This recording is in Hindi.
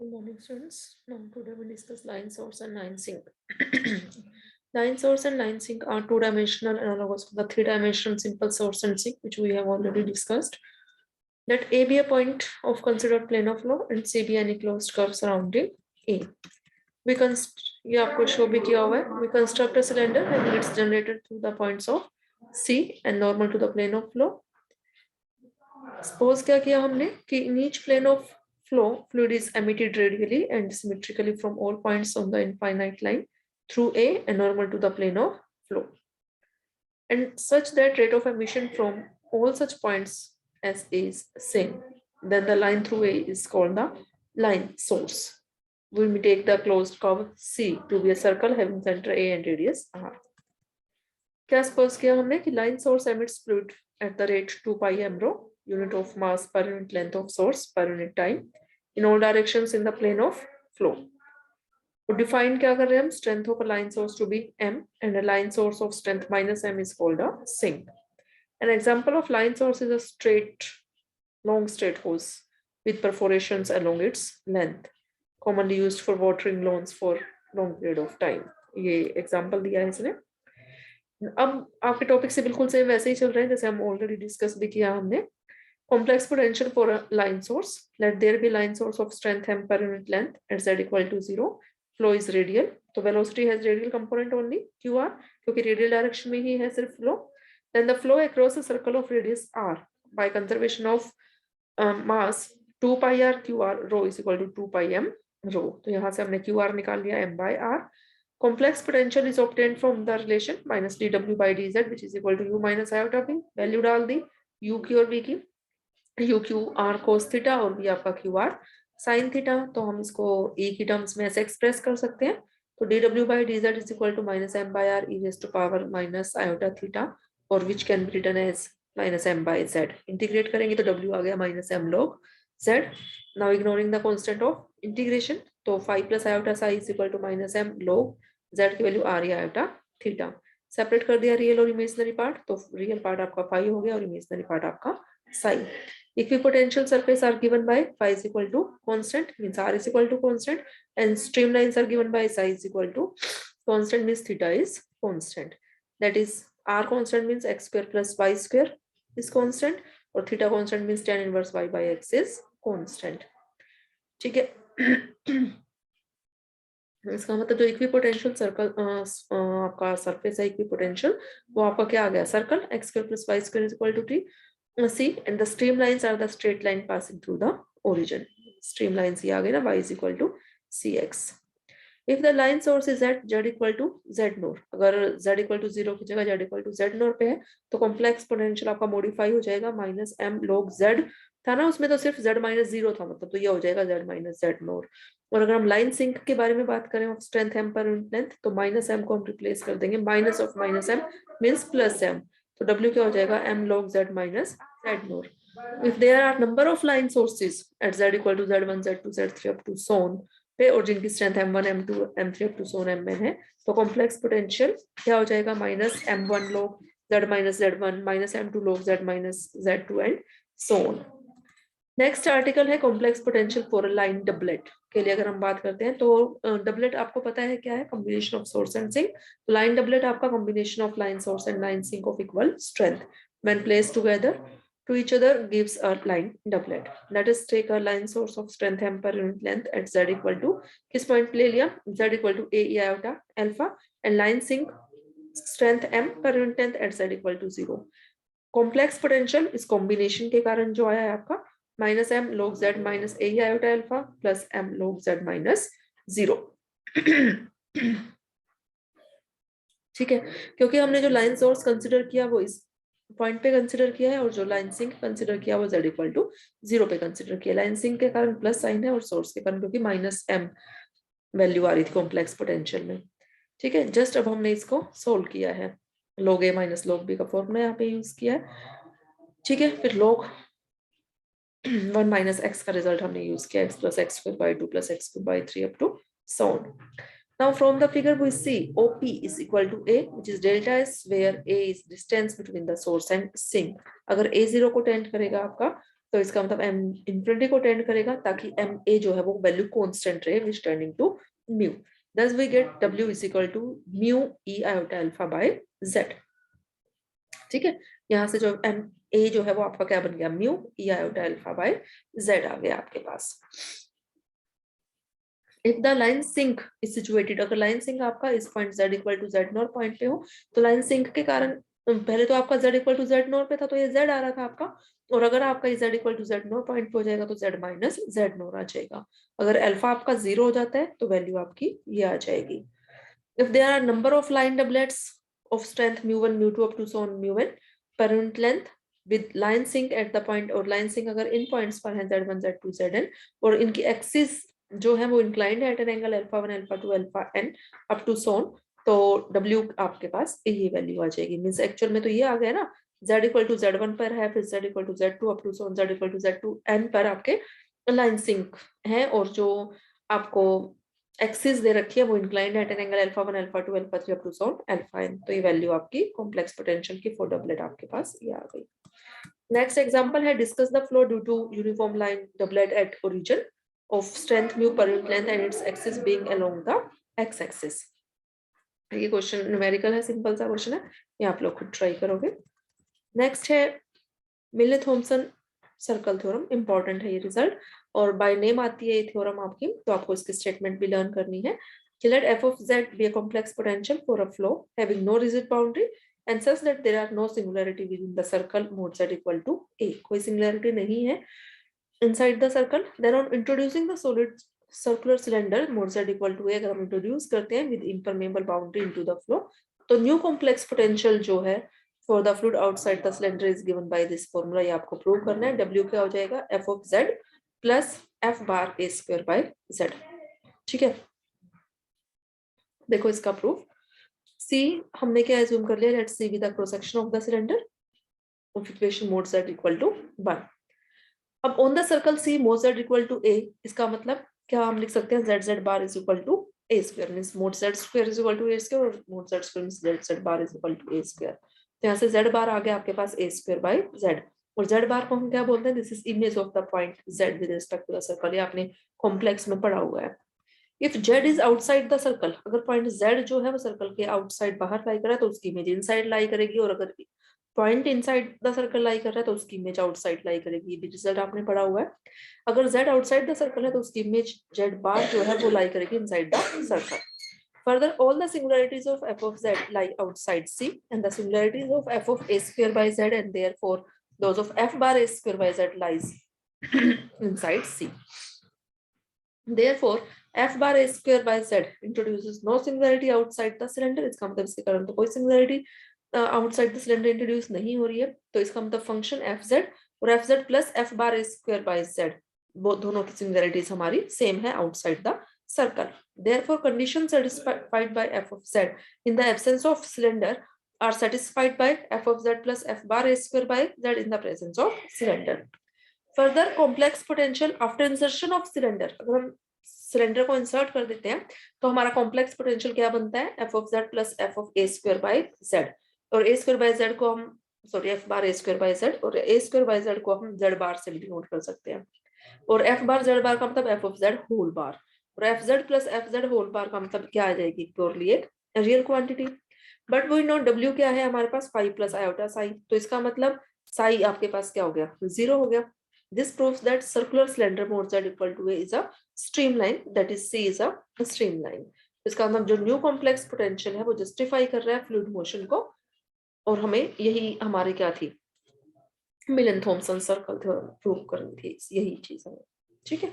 Good morning, students. Now today we discuss line source and line sink. Line source and line sink are two-dimensional analogous to the three-dimensional simple source and sink, which we have already discussed. Let A be a point of considered plane of flow and C be any closed curve surrounding A. We ये आपको शो भी किया हुआ है. We construct a cylinder and it's generated through the points of C and normal to the plane of flow. Suppose क्या किया हमने कि in each plane of flow, fluid is emitted radially and symmetrically from all points on the infinite line through A and normal to the plane of flow. And such that rate of emission from all such points as A is same. Then the line through A is called the line source. We will take the closed curve C to be a circle having center A and radius R. क्या suppose किया हमने कि line source emits fluid at the rate 2 pi m rho, unit of mass per unit length of source per unit time, in all directions in the plane of flow. तो define क्या कर रहे हैं हम? Strength of a line source to be m and a line source of strength minus m is called a sink. An example of line source is a straight, long straight hose with perforations along its length, commonly used for watering lawns for long period of time. ये example दिया है इसने. अब आपके टॉपिक से बिल्कुल सेम वैसे ही चल रहे हैं जैसे हम ऑलरेडी डिस्कस भी किया हमने. Complex potential for a line source. Let there be line source of strength m per unit length at z equal to 0. Flow is radial. तो velocity has radial component only qr क्योंकि radial direction में ही है सिर्फ flow. Then the flow across a circle of radius r by conservation of mass 2 pi r qr rho is equal to 2 pi m rho. तो यहाँ से हमने qr निकाल लिया m by r. Complex potential is obtained from the relation minus dw by dz which is equal to u minus iota v. Value डाल दी u की और v की. u q r cos theta और v आपका q r sin थीटा. तो हम इसको e की टर्म्स में ऐसे एक्सप्रेस कर सकते हैं. तो dw by dz is equal to minus m by r e raised to power minus iota theta और which can be written as minus m by z. Integrate करेंगे तो w आ गया minus m log z. Now ignoring the constant of integration, तो 5 plus iota psi is equal to minus m log z की वैल्यू आ रही है iota theta. सेपरेट कर दिया रियल और इमेजिनरी पार्ट, तो रियल पार्ट आपका 5 हो गया और इमेजिनरी पार्ट आपका psi. Equipotential surface are given by phi is equal to constant means r is equal to constant and streamlines are given by psi is equal to constant means theta is constant. That is r constant means x square plus y square is constant और theta constant means tan inverse y by x is constant. ठीक है. इसका मतलब जो इक्विपोटेंशियल सर्कल आपका सरफेस है इक्विपोटेंशियल वो आपका क्या आ गया circle x square plus y square is equal to t c and the streamlines are the straight line passing through the origin. Streamlines ये आ गए ना y is equal to cx. If the line source is at z equal to z nor, अगर z equal to 0 की जगह z equal to z nor पे है तो कॉम्प्लेक्स पोटेंशियल आपका मॉडिफाई हो जाएगा माइनस m log z था ना उसमें तो सिर्फ z माइनस 0 था मतलब तो ये हो जाएगा z माइनस z नोर. और अगर हम लाइन सिंक के बारे में बात करें of strength m per unit length तो माइनस m को हम रिप्लेस कर देंगे minus of minus m means plus m. तो w क्या हो जाएगा m log z minus z NOR. If there are number of line sources at z equal to z1 z2 z3 up to so on पे और जिनकी strength m1 m2 m3 up to so on mn है तो कॉम्प्लेक्स पोटेंशियल क्या हो जाएगा minus m1 log z minus z1 minus m2 log z minus z2 and so on. Next article है complex potential for line doublet के लिए अगर हम बात करते हैं तो डबलेट आपको पता है क्या है combination of source and sink. Line doublet आपका combination of line source and line sink of equal strength when placed together to each other gives a line doublet. Let us take a line source of strength m per unit length at z equal to किस पॉइंट ले लिया z equal to a iota alpha and line sink strength m per unit length at z equal to 0. Complex potential इस कॉम्बिनेशन के कारण जो आया है आपका minus M log z minus a iota alpha plus m log z minus 0. ठीक है क्योंकि हमने जो लाइन सोर्स कंसिडर किया वो इस पॉइंट पे कंसिडर किया है और जो लाइन सिंक कंसिडर किया वो z इक्वल टू 0 पे कंसिडर किया. लाइन सिंक के कारण प्लस साइन है और सोर्स के कारण क्योंकि माइनस m वैल्यू आ रही थी कॉम्प्लेक्स पोटेंशियल में. ठीक है जस्ट अब हमने इसको सोल्व किया है log a minus log b का फॉर्मूला यहाँ पे यूज किया है. ठीक है फिर log 1 माइनस x का रिजल्ट हमने यूज किया x plus x square by 2 plus x cube by 3 up to so on. Now from the figure we see OP is equal to A which is delta S where A is distance between the source and sink. अगर A 0 को टेंड करेगा आपका तो इसका मतलब m इंफिनिटी को टेंड करेगा ताकि ma जो है वो वैल्यू कांस्टेंट रहे which tending to mu. Thus we get w is equal to mu e iota alpha by z। ठीक है, यहाँ से जो ma जो है वो आपका क्या बन गया, mu e iota alpha by z आ गया आपके पास। If the line sink is situated, अगर लाइन सिंक आपका इस point z equal to z nought point पे हो, तो लाइन सिंक के कारण पहले तो आपका z equal to z nought पे था तो ये z आ रहा था आपका, और अगर आपका ये z equal to z nought point पे हो जाएगा तो z माइनस z नॉट आ जाएगा। अगर अल्फा आपका 0 हो जाता है तो वैल्यू आपकी ये आ जाएगी। If there are number of line doublets of strength mu1 mu2 up to so on mu n per unit length with line sync at the point, और line sync अगर इन पॉइंट्स पर है z1 z2 zn और इनकी एक्सिस जो है वो इंक्लाइंड है at an angle alpha 1 alpha 2 alpha n up to सोन, तो w आपके पास ये वैल्यू आ जाएगी। मींस एक्चुअल में तो ये आ गया ना, z इक्वल टू z1 पर है, फिर z equal to z2 up to so on z equal to z2 n पर आपके लाइन सिंक है, और जो आपको एक्सिस दे रखी है वो inclined at an angle alpha 1 alpha 2 alpha 3 up to so on alpha n। तो ये वैल्यू आपकी कॉम्प्लेक्स पोटेंशियल की फॉर डबलेट आपके पास ये आ गई। नेक्स्ट एग्जांपल है discuss the flow due to uniform line doublet at origin of strength mu per unit length and its axis being along the x axis। ये क्वेश्चन न्यूमेरिकल है, सिंपल सा क्वेश्चन है, ये आप लोग खुद ट्राई करोगे। नेक्स्ट है मिलने थॉमसन सर्कल थ्योरम, इंपॉर्टेंट है ये रिजल्ट, और बाय नेम आती है ये थ्योरम आपकी, तो आपको इसकी स्टेटमेंट भी लर्न करनी है। Let f of z be a complex potential for a flow having no rigid boundary and such that there are no singularity within the circle mod z equal to a। कोई सिंगुलैरिटी नहीं है inside the circle, then on introducing the solid circular cylinder mod z equal to a अगर हम इंट्रोड्यूस करते हैं with impermeable boundary into the flow, तो न्यू कॉम्प्लेक्स पोटेंशियल जो है for the fluid outside the cylinder is given by this formula। ये आपको प्रूव करना है। w क्या हो जाएगा, f of z plus f bar a square by z। ठीक है, देखो इसका प्रूफ। c हमने क्या एज्यूम कर लिया, let's see with the cross section of the cylinder of equation mod z equal to 1। अब on the circle C mod z equal to a, इसका मतलब क्या हम लिख सकते हैं, z bar is equal to a square, means mod z square is equal to a square, और mod z square means z bar is equal to a square. तो यहाँ से z बार आ गया आपके पास a स्क्वायर बाय z, और z बार को हम क्या बोलते हैं, this is image of the point z with respect to the circle. ये आपने कॉम्प्लेक्स में पढ़ा हुआ है। If z is outside the circle, अगर पॉइंट z जो है वो सर्कल के आउटसाइड बाहर लाई कर रहा है तो उसकी इमेज इनसाइड लाई करेगी, और अगर पॉइंट इनसाइड द सर्कल लाई कर रहा है तो उसकी इमेज आउटसाइड लाई करेगी। ये भी रिजल्ट आपने पढ़ा हुआ है। अगर z आउटसाइड द सर्कल है तो उसकी इमेज z बार जो है वो लाई करेगी inside the circle. Further, all the singularities of f of z lie outside C, and the singularities of f of a square by z, and therefore those of f bar a square by z lies inside C. Therefore, f bar a square by z introduces no singularity outside the cylinder। इसका मतलब इसके कारण तो कोई singularity outside the cylinder introduce नहीं हो रही है, तो इसका मतलब फंक्शन एफ जेड और F Z plus F bar square by Z, वो दोनों की सिंगुलैरिटीज हमारी सेम है outside the circle. Therefore condition satisfied by f of z in the absence of cylinder are satisfied by f of z plus f bar a square by z in the presence of cylinder। Further complex potential after insertion of cylinder, अगर हम सिलेंडर को इंसर्ट कर देते हैं तो हमारा कॉम्प्लेक्स पोटेंशियल क्या बनता है, F of Z plus F of A square by Z, और ए स्क्वायर बाय जेड को हम sorry F bar A square by Z, और ए स्क्वायर बाय जेड को हम जेड बार से डिनोट कर सकते हैं, और एफ बार जेड बार का मतलब F of Z whole bar, और F Z plus F Z whole bar का मतलब क्या आ जाएगी, प्योरली एक real quantity. But we know W क्या है हमारे पास, फाइव प्लस आयोटा साई, तो इसका मतलब साई आपके पास क्या हो गया, जीरो हो गया। This proves that circular cylinder mod z equal to a is a streamline, that is C is a streamline। इसका मतलब जो न्यू कॉम्प्लेक्स पोटेंशियल है वो जस्टिफाई कर रहा है फ्लूइड मोशन को, और हमें यही हमारी क्या थी, मिलन थॉमसन सर्कल थ्योरम प्रूव करनी थी, यही चीज है। ठीक है